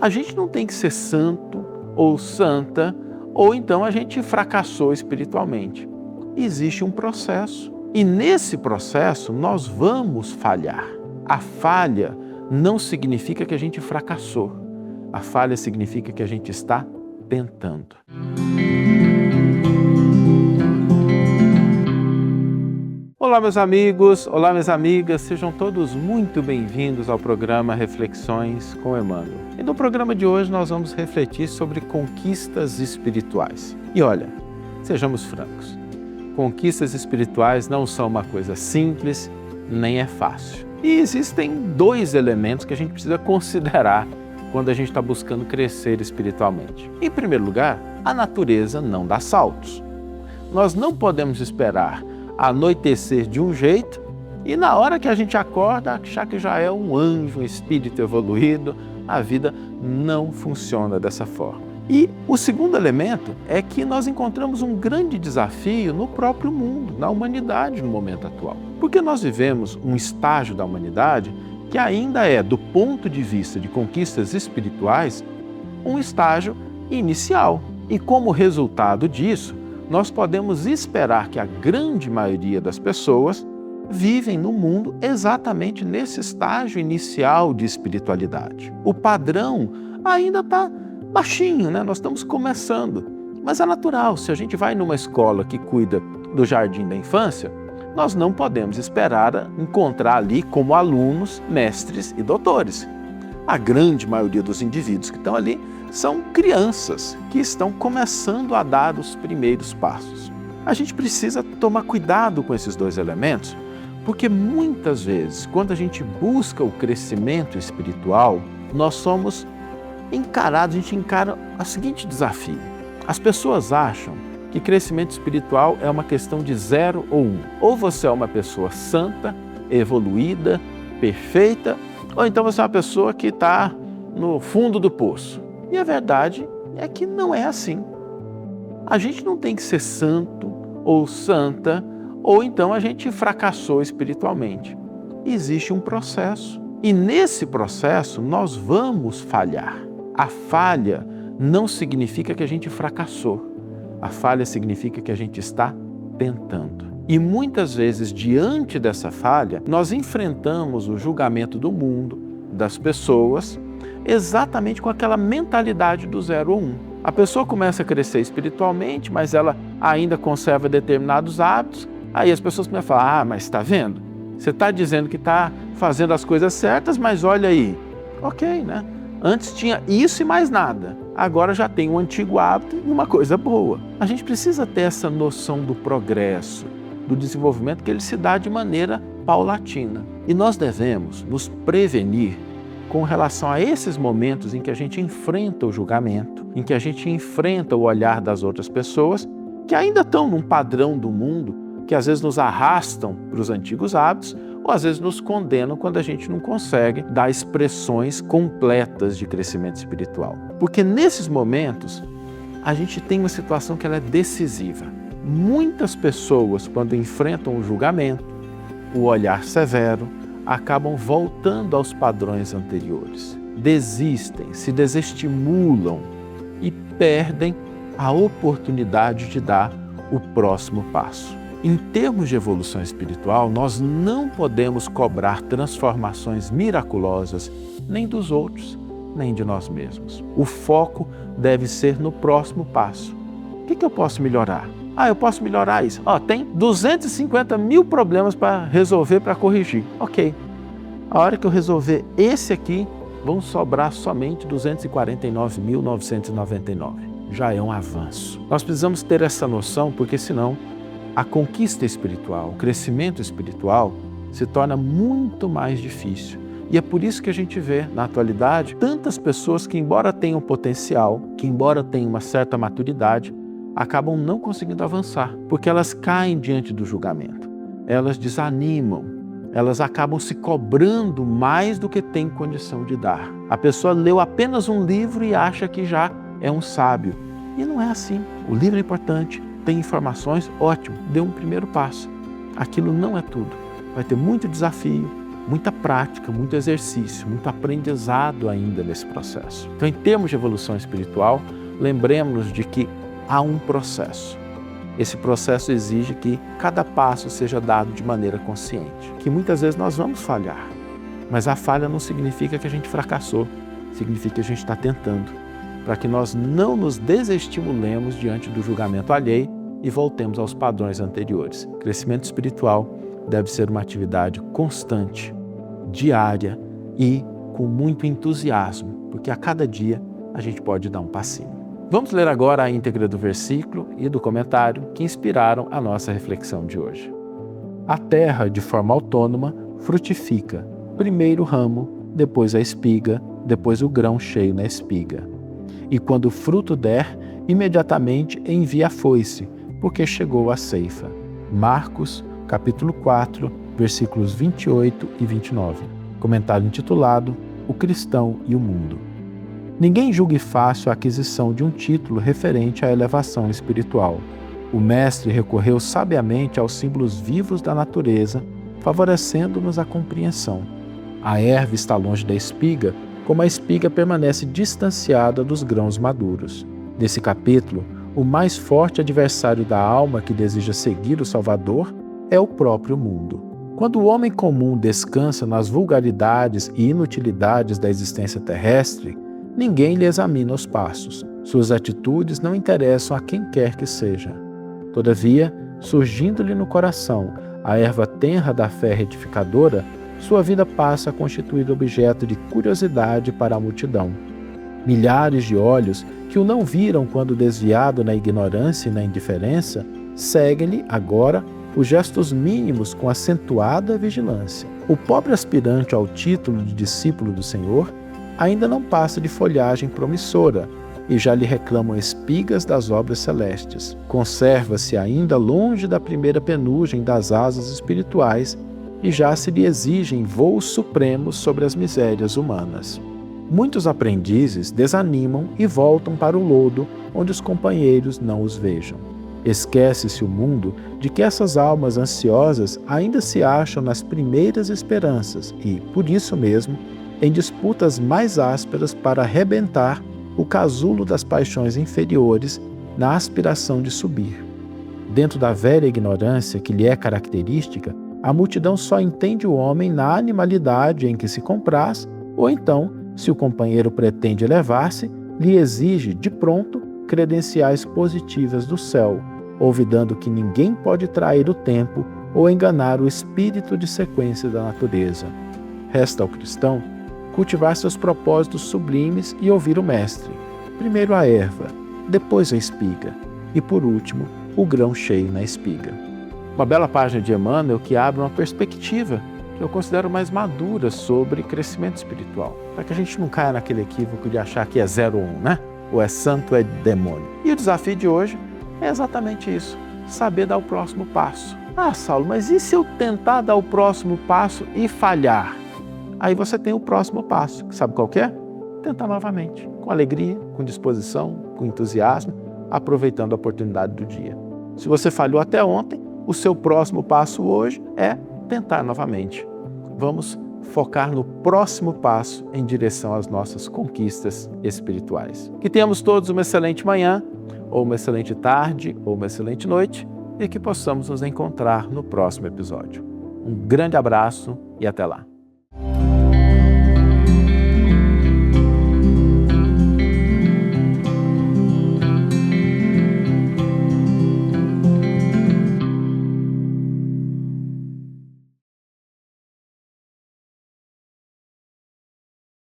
A gente não tem que ser santo ou santa, ou então a gente fracassou espiritualmente. Existe um processo. E nesse processo nós vamos falhar. A falha não significa que a gente fracassou. A falha significa que a gente está tentando. Olá, meus amigos, olá, minhas amigas, sejam todos muito bem-vindos ao programa Reflexões com Emmanuel. E no programa de hoje nós vamos refletir sobre conquistas espirituais. E olha, sejamos francos, conquistas espirituais não são uma coisa simples, nem é fácil. E existem dois elementos que a gente precisa considerar quando a gente está buscando crescer espiritualmente. Em primeiro lugar, a natureza não dá saltos. Nós não podemos esperar anoitecer de um jeito e na hora que a gente acorda achar que já é um anjo, um espírito evoluído. A vida não funciona dessa forma. E o segundo elemento é que nós encontramos um grande desafio no próprio mundo, na humanidade no momento atual. Porque nós vivemos um estágio da humanidade que ainda é, do ponto de vista de conquistas espirituais, um estágio inicial. E como resultado disso, nós podemos esperar que a grande maioria das pessoas vivem no mundo exatamente nesse estágio inicial de espiritualidade. O padrão ainda está baixinho, né? Nós estamos começando, mas é natural. Se a gente vai numa escola que cuida do jardim da infância, nós não podemos esperar encontrar ali como alunos, mestres e doutores. A grande maioria dos indivíduos que estão ali são crianças que estão começando a dar os primeiros passos. A gente precisa tomar cuidado com esses dois elementos, porque muitas vezes, quando a gente busca o crescimento espiritual, nós somos encarados, a gente encara o seguinte desafio. As pessoas acham que crescimento espiritual é uma questão de 0 ou 1. Ou você é uma pessoa santa, evoluída, perfeita, ou então você é uma pessoa que está no fundo do poço. E a verdade é que não é assim. A gente não tem que ser santo ou santa, ou então a gente fracassou espiritualmente. Existe um processo. E nesse processo nós vamos falhar. A falha não significa que a gente fracassou. A falha significa que a gente está tentando. E muitas vezes, diante dessa falha, nós enfrentamos o julgamento do mundo, das pessoas, exatamente com aquela mentalidade do 0 ou 1. A pessoa começa a crescer espiritualmente, mas ela ainda conserva determinados hábitos. Aí as pessoas começam a falar, mas está vendo? Você está dizendo que está fazendo as coisas certas, mas olha aí. Ok, né? Antes tinha isso e mais nada. Agora já tem um antigo hábito e uma coisa boa. A gente precisa ter essa noção do progresso, do desenvolvimento, que ele se dá de maneira paulatina. E nós devemos nos prevenir com relação a esses momentos em que a gente enfrenta o julgamento, em que a gente enfrenta o olhar das outras pessoas, que ainda estão num padrão do mundo, que às vezes nos arrastam para os antigos hábitos, ou às vezes nos condenam quando a gente não consegue dar expressões completas de crescimento espiritual. Porque nesses momentos, a gente tem uma situação que ela é decisiva. Muitas pessoas, quando enfrentam o julgamento, o olhar severo, acabam voltando aos padrões anteriores. Desistem, se desestimulam e perdem a oportunidade de dar o próximo passo. Em termos de evolução espiritual, nós não podemos cobrar transformações miraculosas nem dos outros, nem de nós mesmos. O foco deve ser no próximo passo. O que eu posso melhorar? Eu posso melhorar isso. Tem 250 mil problemas para resolver, para corrigir. Ok. A hora que eu resolver esse aqui, vão sobrar somente 249.999. Já é um avanço. Nós precisamos ter essa noção, porque senão a conquista espiritual, o crescimento espiritual se torna muito mais difícil. E é por isso que a gente vê, na atualidade, tantas pessoas que, embora tenham potencial, que embora tenham uma certa maturidade, acabam não conseguindo avançar, porque elas caem diante do julgamento. Elas desanimam, elas acabam se cobrando mais do que têm condição de dar. A pessoa leu apenas um livro e acha que já é um sábio. E não é assim. O livro é importante, tem informações, ótimo, dê um primeiro passo. Aquilo não é tudo. Vai ter muito desafio, muita prática, muito exercício, muito aprendizado ainda nesse processo. Então, em termos de evolução espiritual, lembremos-nos de que há um processo. Esse processo exige que cada passo seja dado de maneira consciente, que muitas vezes nós vamos falhar, mas a falha não significa que a gente fracassou, significa que a gente está tentando, para que nós não nos desestimulemos diante do julgamento alheio e voltemos aos padrões anteriores. O crescimento espiritual deve ser uma atividade constante, diária e com muito entusiasmo, porque a cada dia a gente pode dar um passinho. Vamos ler agora a íntegra do versículo e do comentário que inspiraram a nossa reflexão de hoje. A terra, de forma autônoma, frutifica, primeiro o ramo, depois a espiga, depois o grão cheio na espiga. E quando o fruto der, imediatamente envia a foice, porque chegou a ceifa. Marcos, capítulo 4, versículos 28 e 29. Comentário intitulado O Cristão e o Mundo. Ninguém julgue fácil a aquisição de um título referente à elevação espiritual. O Mestre recorreu sabiamente aos símbolos vivos da natureza, favorecendo-nos a compreensão. A erva está longe da espiga, como a espiga permanece distanciada dos grãos maduros. Nesse capítulo, o mais forte adversário da alma que deseja seguir o Salvador é o próprio mundo. Quando o homem comum descansa nas vulgaridades e inutilidades da existência terrestre, ninguém lhe examina os passos. Suas atitudes não interessam a quem quer que seja. Todavia, surgindo-lhe no coração a erva tenra da fé retificadora, sua vida passa a constituir objeto de curiosidade para a multidão. Milhares de olhos que o não viram quando desviado na ignorância e na indiferença, seguem-lhe agora os gestos mínimos com acentuada vigilância. O pobre aspirante ao título de discípulo do Senhor ainda não passa de folhagem promissora e já lhe reclamam espigas das obras celestes. Conserva-se ainda longe da primeira penugem das asas espirituais e já se lhe exigem voos supremos sobre as misérias humanas. Muitos aprendizes desanimam e voltam para o lodo onde os companheiros não os vejam. Esquece-se o mundo de que essas almas ansiosas ainda se acham nas primeiras esperanças e, por isso mesmo, em disputas mais ásperas para arrebentar o casulo das paixões inferiores na aspiração de subir. Dentro da velha ignorância que lhe é característica, a multidão só entende o homem na animalidade em que se compraz, ou então, se o companheiro pretende elevar-se, lhe exige, de pronto, credenciais positivas do céu, olvidando que ninguém pode trair o tempo ou enganar o espírito de sequência da natureza. Resta ao cristão cultivar seus propósitos sublimes e ouvir o Mestre. Primeiro a erva, depois a espiga e, por último, o grão cheio na espiga. Uma bela página de Emmanuel que abre uma perspectiva que eu considero mais madura sobre crescimento espiritual, para que a gente não caia naquele equívoco de achar que é 0 ou 1, né? Ou é santo ou é demônio. E o desafio de hoje é exatamente isso, saber dar o próximo passo. Ah, Saulo, mas e se eu tentar dar o próximo passo e falhar? Aí você tem o próximo passo, que sabe qual que é? Tentar novamente, com alegria, com disposição, com entusiasmo, aproveitando a oportunidade do dia. Se você falhou até ontem, o seu próximo passo hoje é tentar novamente. Vamos focar no próximo passo em direção às nossas conquistas espirituais. Que tenhamos todos uma excelente manhã, ou uma excelente tarde, ou uma excelente noite, e que possamos nos encontrar no próximo episódio. Um grande abraço e até lá.